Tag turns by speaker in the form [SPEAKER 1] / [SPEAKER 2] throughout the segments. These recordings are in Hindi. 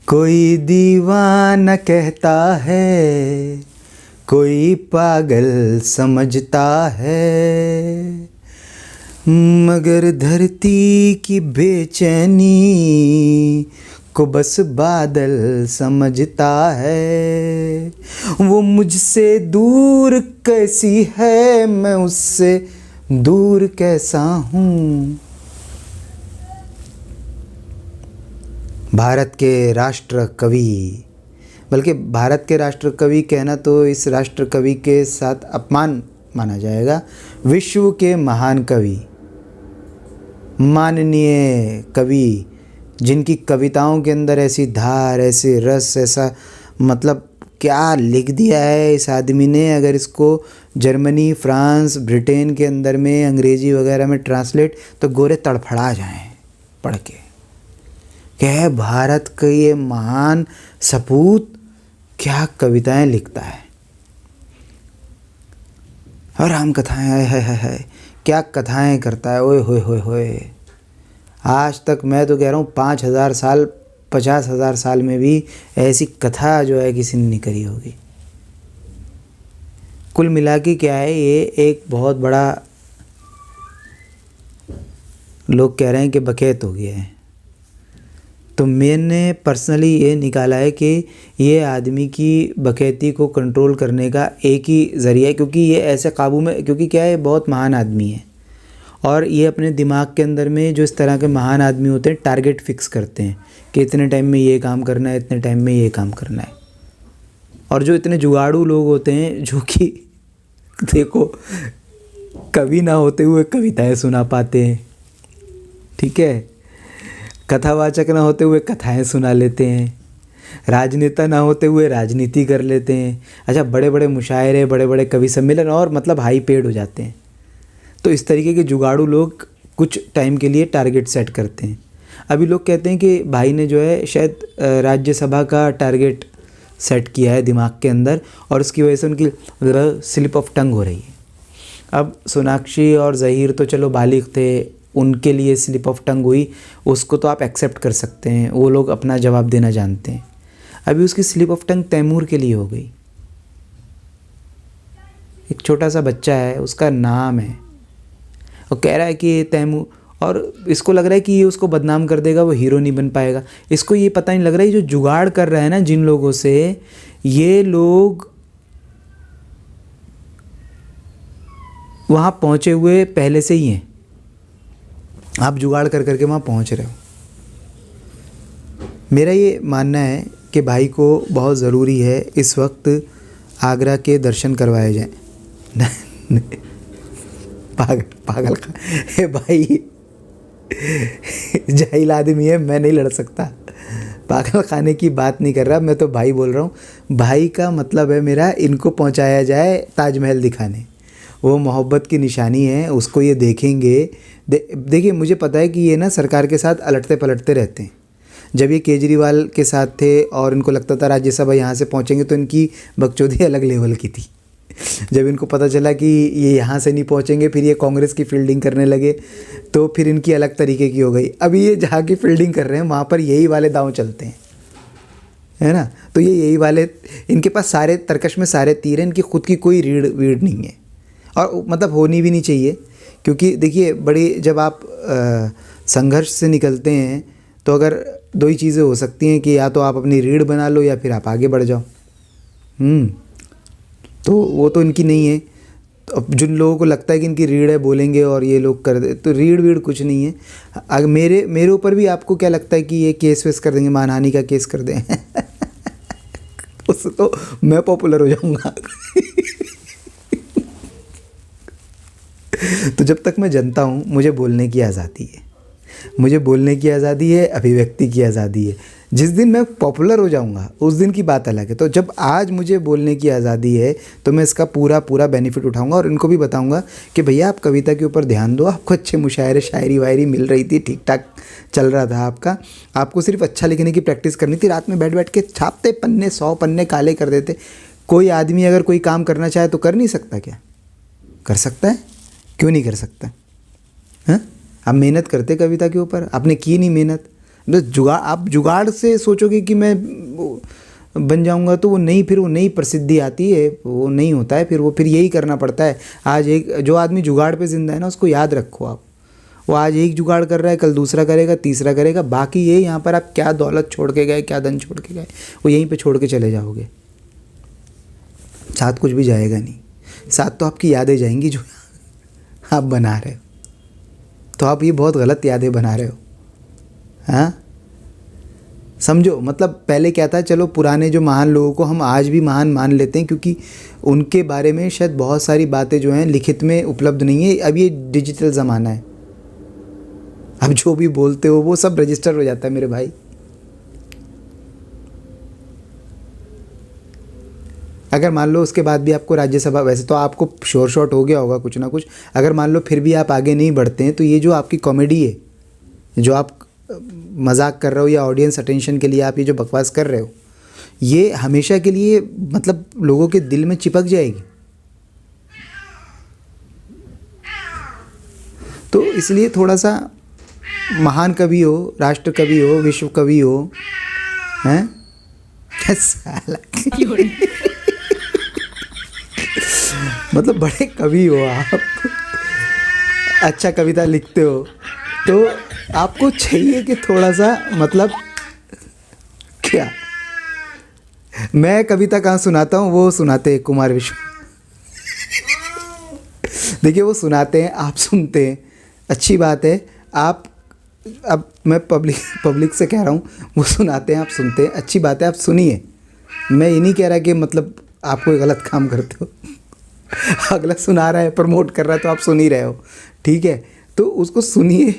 [SPEAKER 1] कोई दीवाना कहता है, कोई पागल समझता है, मगर धरती की बेचैनी को बस बादल समझता है। वो मुझसे दूर कैसी है, मैं उससे दूर कैसा हूँ। भारत के राष्ट्र कवि, बल्कि भारत के राष्ट्र कवि कहना तो इस राष्ट्र कवि के साथ अपमान माना जाएगा। विश्व के महान कवि, माननीय कवि, जिनकी कविताओं के अंदर ऐसी धार, ऐसे रस, ऐसा मतलब क्या लिख दिया है इस आदमी ने। अगर इसको जर्मनी, फ्रांस, ब्रिटेन के अंदर में अंग्रेजी वगैरह में ट्रांसलेट तो गोरे तड़फड़ा जाएं पढ़ के। क्या है भारत का ये महान सपूत, क्या कविताएं लिखता है। और राम कथाएं है क्या कथाएं करता है। ओए होए होए होए। आज तक मैं तो कह रहा हूँ 5,000 साल 50,000 साल में भी ऐसी कथा जो है किसी ने नहीं करी होगी। कुल मिला के क्या है, ये एक बहुत बड़ा, लोग कह रहे हैं कि बकैत हो गया है। तो मैंने पर्सनली ये निकाला है कि ये आदमी की बकैती को कंट्रोल करने का एक ही ज़रिया है, क्योंकि ये ऐसे काबू में, क्योंकि क्या है बहुत महान आदमी है और ये अपने दिमाग के अंदर में जो इस तरह के महान आदमी होते हैं टारगेट फिक्स करते हैं कि इतने टाइम में ये काम करना है, इतने टाइम में ये काम करना है। और जो इतने जुगाड़ू लोग होते हैं जो कि देखो कवि ना होते हुए कविताएं सुना पाते हैं, ठीक है, कथावाचक ना होते हुए कथाएं सुना लेते हैं, राजनेता ना होते हुए राजनीति कर लेते हैं। अच्छा, बड़े बड़े मुशायरे, बड़े बड़े कवि सम्मेलन और मतलब हाई पेड हो जाते हैं। तो इस तरीके के जुगाड़ू लोग कुछ टाइम के लिए टारगेट सेट करते हैं। अभी लोग कहते हैं कि भाई ने जो है शायद राज्यसभा का टारगेट सेट किया है दिमाग के अंदर और उसकी वजह से उनकी स्लिप ऑफ टंग हो रही है। अब सोनाक्षी और ज़हीर तो चलो बालिग थे, उनके लिए स्लिप ऑफ टंग हुई, उसको तो आप एक्सेप्ट कर सकते हैं, वो लोग अपना जवाब देना जानते हैं। अभी उसकी स्लिप ऑफ टंग तैमूर के लिए हो गई। एक छोटा सा बच्चा है, उसका नाम है, और कह रहा है कि तैमूर, और इसको लग रहा है कि ये उसको बदनाम कर देगा, वो हीरो नहीं बन पाएगा। इसको ये पता नहीं लग रहा है जो जुगाड़ कर रहा है ना जिन लोगों से, ये लोग वहाँ पहुँचे हुए पहले से ही हैं। आप जुगाड़ कर करके वहाँ पहुँच रहे हो। मेरा ये मानना है कि भाई को बहुत ज़रूरी है इस वक्त आगरा के दर्शन करवाए जाएं। पागल हे भाई, जाहिल आदमी है, मैं नहीं लड़ सकता। पागल खाने की बात नहीं कर रहा, मैं तो भाई बोल रहा हूँ। भाई का मतलब है मेरा, इनको पहुँचाया जाए ताजमहल दिखाने, वो मोहब्बत की निशानी है, उसको ये देखेंगे। देखिए मुझे पता है कि ये ना सरकार के साथ अलटते पलटते रहते हैं। जब ये केजरीवाल के साथ थे और इनको लगता था राज्यसभा यहाँ से पहुँचेंगे तो इनकी बकचोदी अलग लेवल की थी। जब इनको पता चला कि ये यहाँ से नहीं पहुँचेंगे, फिर ये कांग्रेस की फील्डिंग करने लगे, तो फिर इनकी अलग तरीके की हो गई। अभी ये जहाँ की फील्डिंग कर रहे हैं वहाँ पर यही वाले दांव चलते हैं, है ना। तो ये यही वाले, इनके पास सारे तर्कश में सारे तीर हैं, इनकी खुद की कोई रीढ़ वीढ़ नहीं है, और मतलब होनी भी नहीं चाहिए। क्योंकि देखिए बड़ी, जब आप संघर्ष से निकलते हैं तो अगर दो ही चीज़ें हो सकती हैं कि या तो आप अपनी रीढ़ बना लो या फिर आप आगे बढ़ जाओ। तो वो तो इनकी नहीं है। तो अब जिन लोगों को लगता है कि इनकी रीढ़ है, बोलेंगे और ये लोग कर दे, तो रीढ़ वीढ़ कुछ नहीं है। अगर मेरे ऊपर भी आपको क्या लगता है कि ये केस वेस कर देंगे, मानहानि का केस कर दें उससे तो मैं पॉपुलर हो जाऊँगा। तो जब तक मैं जनता हूँ, मुझे बोलने की आज़ादी है, मुझे बोलने की आज़ादी है, अभिव्यक्ति की आज़ादी है। जिस दिन मैं पॉपुलर हो जाऊँगा उस दिन की बात अलग है। तो जब आज मुझे बोलने की आज़ादी है तो मैं इसका पूरा बेनिफिट उठाऊँगा और इनको भी बताऊँगा कि भैया आप कविता के ऊपर ध्यान दो। आपको अच्छे मुशायरे, शायरी वायरी मिल रही थी, ठीक ठाक चल रहा था आपका, आपको सिर्फ अच्छा लिखने की प्रैक्टिस करनी थी। रात में बैठ बैठ के छापते पन्ने, 100 पन्ने काले कर देते। कोई आदमी अगर कोई काम करना चाहे तो कर नहीं सकता क्या? कर सकता है, क्यों नहीं कर सकता? हाँ, आप मेहनत करते कविता के ऊपर, आपने की नहीं मेहनत। आप जुगाड़ से सोचोगे कि मैं बन जाऊंगा तो वो नहीं, फिर वो नई प्रसिद्धि आती है, वो नहीं होता है, फिर यही करना पड़ता है। आज एक जो आदमी जुगाड़ पे ज़िंदा है ना, उसको याद रखो आप, वो आज एक जुगाड़ कर रहा है, कल दूसरा करेगा, तीसरा करेगा, बाकी ये यहाँ पर आप क्या दौलत छोड़ के गए, क्या धन छोड़ के गए, वो यहीं पे छोड़ के चले जाओगे, साथ कुछ भी जाएगा नहीं, साथ तो आपकी यादें जाएंगी जो आप बना रहे हो। तो आप ये बहुत गलत यादें बना रहे हो। हाँ, समझो, मतलब पहले क्या था, चलो पुराने जो महान लोगों को हम आज भी महान मान लेते हैं, क्योंकि उनके बारे में शायद बहुत सारी बातें जो हैं लिखित में उपलब्ध नहीं है। अब ये डिजिटल ज़माना है, अब जो भी बोलते हो वो सब रजिस्टर हो जाता है मेरे भाई। अगर मान लो उसके बाद भी आपको राज्यसभा, वैसे तो आपको शोर शॉट हो गया होगा कुछ ना कुछ, अगर मान लो फिर भी आप आगे नहीं बढ़ते हैं, तो ये जो आपकी कॉमेडी है, जो आप मजाक कर रहे हो या ऑडियंस अटेंशन के लिए आप ये जो बकवास कर रहे हो, ये हमेशा के लिए मतलब लोगों के दिल में चिपक जाएगी। तो इसलिए थोड़ा सा महान कवि हो, राष्ट्र कवि हो, विश्व कवि हो, हैं क्या साला मतलब बड़े कवि हो आप, अच्छा कविता लिखते हो, तो आपको चाहिए कि थोड़ा सा मतलब क्या, मैं कविता कहाँ सुनाता हूँ, वो सुनाते हैं कुमार विश्व देखिए वो सुनाते हैं, आप सुनते हैं, अच्छी बात है। आप, अब मैं पब्लिक से कह रहा हूँ, वो सुनाते हैं, आप सुनते हैं, अच्छी बात है, आप सुनिए। मैं ये नहीं कह रहा कि मतलब आप कोई गलत काम करते हो अगला सुना रहा है, प्रमोट कर रहा है, तो आप सुन ही रहे हो, ठीक है, तो उसको सुनिए,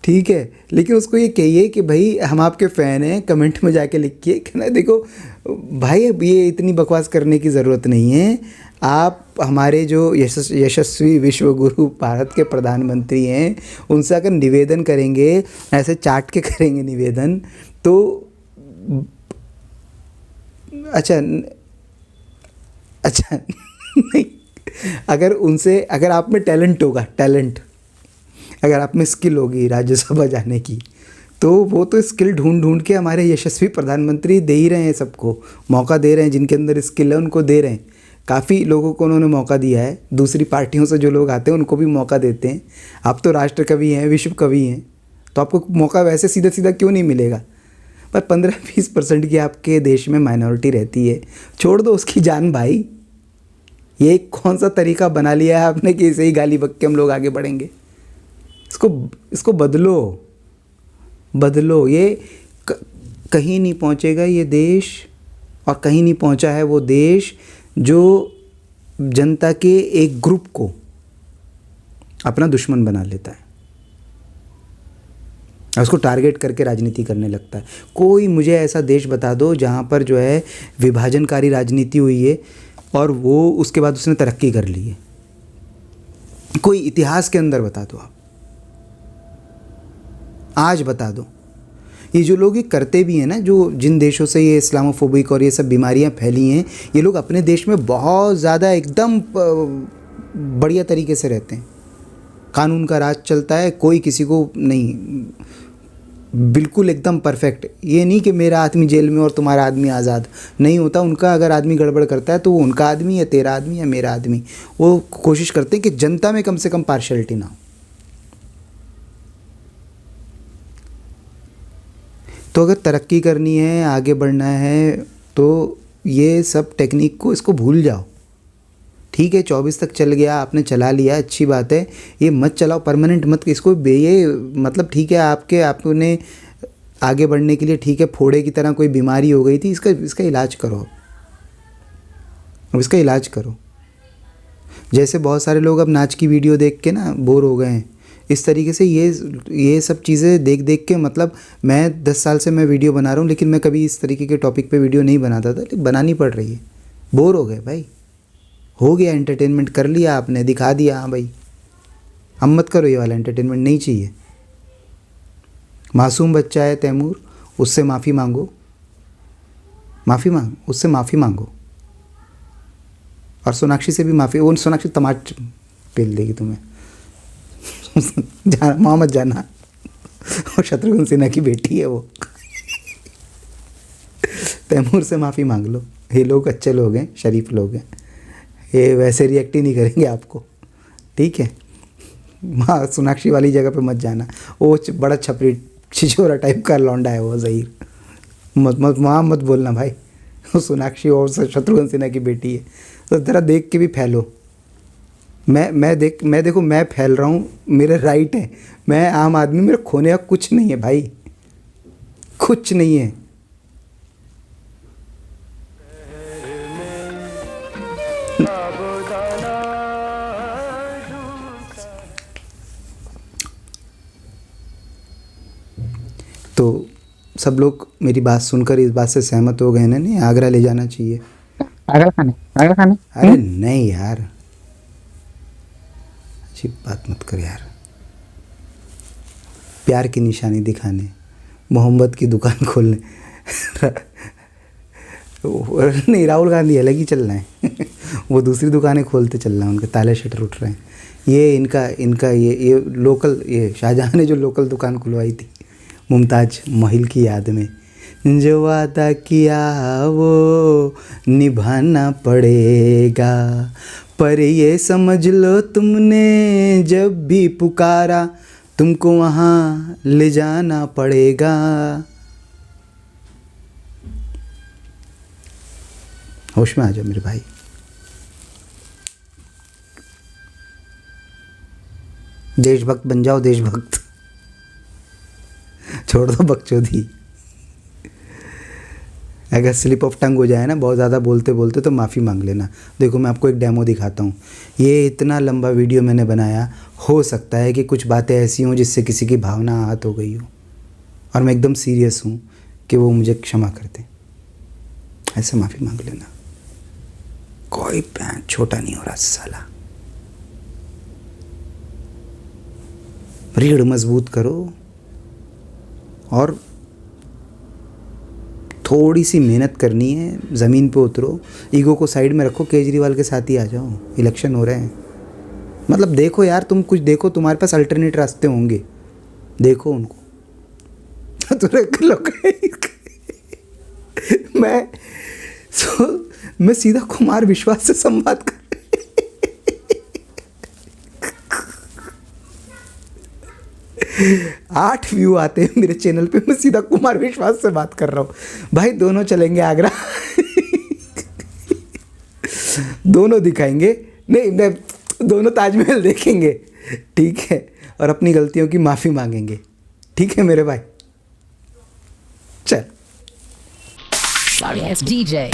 [SPEAKER 1] ठीक है, लेकिन उसको ये कहिए कि भाई हम आपके फ़ैन हैं, कमेंट में जाके लिखिए कि ना देखो भाई, अब ये इतनी बकवास करने की ज़रूरत नहीं है। आप हमारे जो यशस्वी विश्व गुरु भारत के प्रधानमंत्री हैं, उनसे अगर निवेदन करेंगे, ऐसे चाट के करेंगे निवेदन, तो अच्छा नहीं, अगर आप में टैलेंट होगा, अगर आप में स्किल होगी राज्यसभा जाने की, तो वो तो स्किल ढूंढ ढूंढ के हमारे यशस्वी प्रधानमंत्री दे ही रहे हैं, सबको मौका दे रहे हैं, जिनके अंदर स्किल है उनको दे रहे हैं। काफ़ी लोगों को उन्होंने मौका दिया है, दूसरी पार्टियों से जो लोग आते हैं उनको भी मौका देते हैं। आप तो राष्ट्र कवि हैं, विश्व कवि हैं, तो आपको मौका वैसे सीधा सीधा क्यों नहीं मिलेगा। पर 15-20% की आपके देश में माइनॉरिटी रहती है, छोड़ दो उसकी जान भाई। ये कौन सा तरीका बना लिया है आपने कि इसे ही गाली बक के हम लोग आगे बढ़ेंगे। इसको बदलो। ये कहीं नहीं पहुंचेगा ये देश, और कहीं नहीं पहुंचा है वो देश जो जनता के एक ग्रुप को अपना दुश्मन बना लेता है, उसको टारगेट करके राजनीति करने लगता है। कोई मुझे ऐसा देश बता दो जहाँ पर जो है विभाजनकारी राजनीति हुई है और वो उसके बाद उसने तरक्की कर ली है। कोई इतिहास के अंदर बता दो, आप आज बता दो। ये जो लोग ये करते भी हैं ना, जो जिन देशों से ये इस्लामोफोबिक और ये सब बीमारियां फैली हैं, ये लोग अपने देश में बहुत ज़्यादा एकदम बढ़िया तरीके से रहते हैं, कानून का राज चलता है, कोई किसी को नहीं, बिल्कुल एकदम परफेक्ट। ये नहीं कि मेरा आदमी जेल में और तुम्हारा आदमी आज़ाद, नहीं होता उनका। अगर आदमी गड़बड़ करता है तो वो उनका आदमी या तेरा आदमी या मेरा आदमी। वो कोशिश करते हैं कि जनता में कम से कम पार्शलिटी ना हो। तो अगर तरक्की करनी है, आगे बढ़ना है, तो ये सब टेक्निक को, इसको भूल जाओ। ठीक है, 24 तक चल गया, आपने चला लिया, अच्छी बात है, ये मत चलाओ परमानेंट, मत इसको ये मतलब ठीक है, आपने आगे बढ़ने के लिए, ठीक है, फोड़े की तरह कोई बीमारी हो गई थी, इसका इलाज करो, अब इसका इलाज करो। जैसे बहुत सारे लोग अब नाच की वीडियो देख के ना बोर हो गए हैं, इस तरीके से ये सब चीज़ें देख देख के, मतलब मैं 10 साल से मैं वीडियो बना रहा हूँ, लेकिन मैं कभी इस तरीके के टॉपिक पे वीडियो नहीं बनाता था, लेकिन बनानी पड़ रही है। बोर हो गए भाई, हो गया, एंटरटेनमेंट कर लिया आपने, दिखा दिया, हाँ भाई हम मत करो, ये वाला एंटरटेनमेंट नहीं चाहिए। मासूम बच्चा है तैमूर, उससे माफ़ी मांगो, उससे माफ़ी मांगो, और सोनाक्षी से भी माफ़ी। वो सोनाक्षी तमाच पेल देगी तुम्हें वहाँ मत जाना। और शत्रुघ्न सिन्हा की बेटी है वो। तैमूर से माफ़ी मांग लो, ये लोग अच्छे लोग हैं, शरीफ लोग हैं, ये वैसे रिएक्ट ही नहीं करेंगे आपको, ठीक है। वहाँ सोनाक्षी वाली जगह पे मत जाना, वो बड़ा छपरी छिछोरा टाइप का लौंडा है वो ज़हीर, मत वहाँ मत बोलना भाई, वो सोनाक्षी और शत्रुघ्न सिन्हा की बेटी है। तो ज़रा देख के भी फैलो। मैं देखो मैं फैल रहा हूँ, मेरे राइट है, मैं आम आदमी, मेरे खोने का कुछ नहीं है भाई, कुछ नहीं है। तो सब लोग मेरी बात सुनकर इस बात से सहमत हो गए ना, नहीं आगरा ले जाना चाहिए।
[SPEAKER 2] आगरा खाने
[SPEAKER 1] अरे नहीं यार, अच्छी बात मत कर यार, प्यार की निशानी दिखाने, मोहब्बत की दुकान खोलने नहीं, राहुल गांधी अलग ही चल रहे हैं वो दूसरी दुकानें खोलते चल रहे हैं, उनके ताले शटर उठ रहे हैं। ये इनका ये लोकल, ये शाहजहाँ ने जो लोकल दुकान खुलवाई थी मुमताज़ महल की याद में, जो वादा किया वो निभाना पड़ेगा, पर ये समझ लो तुमने जब भी पुकारा तुमको वहाँ ले जाना पड़ेगा। होश में आ जाओ मेरे भाई। देशभक्त बन जाओ, देशभक्त, छोड़ दो बकचोदी। अगर स्लिप ऑफ टंग हो जाए ना बहुत ज़्यादा बोलते बोलते तो माफ़ी मांग लेना। देखो मैं आपको एक डेमो दिखाता हूँ। ये इतना लंबा वीडियो मैंने बनाया, हो सकता है कि कुछ बातें ऐसी हों जिससे किसी की भावना आहत हो गई हो, और मैं एकदम सीरियस हूँ कि वो मुझे क्षमा कर दें, ऐसे माफ़ी मांग लेना। कोई पैंट छोटा नहीं हो रहा साला। रीढ़ मजबूत करो और थोड़ी सी मेहनत करनी है, ज़मीन पे उतरो, ईगो को साइड में रखो, केजरीवाल के साथ ही आ जाओ, इलेक्शन हो रहे हैं। मतलब देखो यार, तुम कुछ देखो, तुम्हारे पास अल्टरनेट रास्ते होंगे, देखो उनको। मैं सीधा कुमार विश्वास से संवाद कर 8 व्यू आते हैं मेरे चैनल पे, मैं सीधा कुमार विश्वास से बात कर रहा हूँ भाई। दोनों चलेंगे आगरा दोनों दिखाएंगे, नहीं दोनों ताजमहल देखेंगे, ठीक है, और अपनी गलतियों की माफ़ी मांगेंगे, ठीक है मेरे भाई। चल
[SPEAKER 3] Sorry, it's DJ.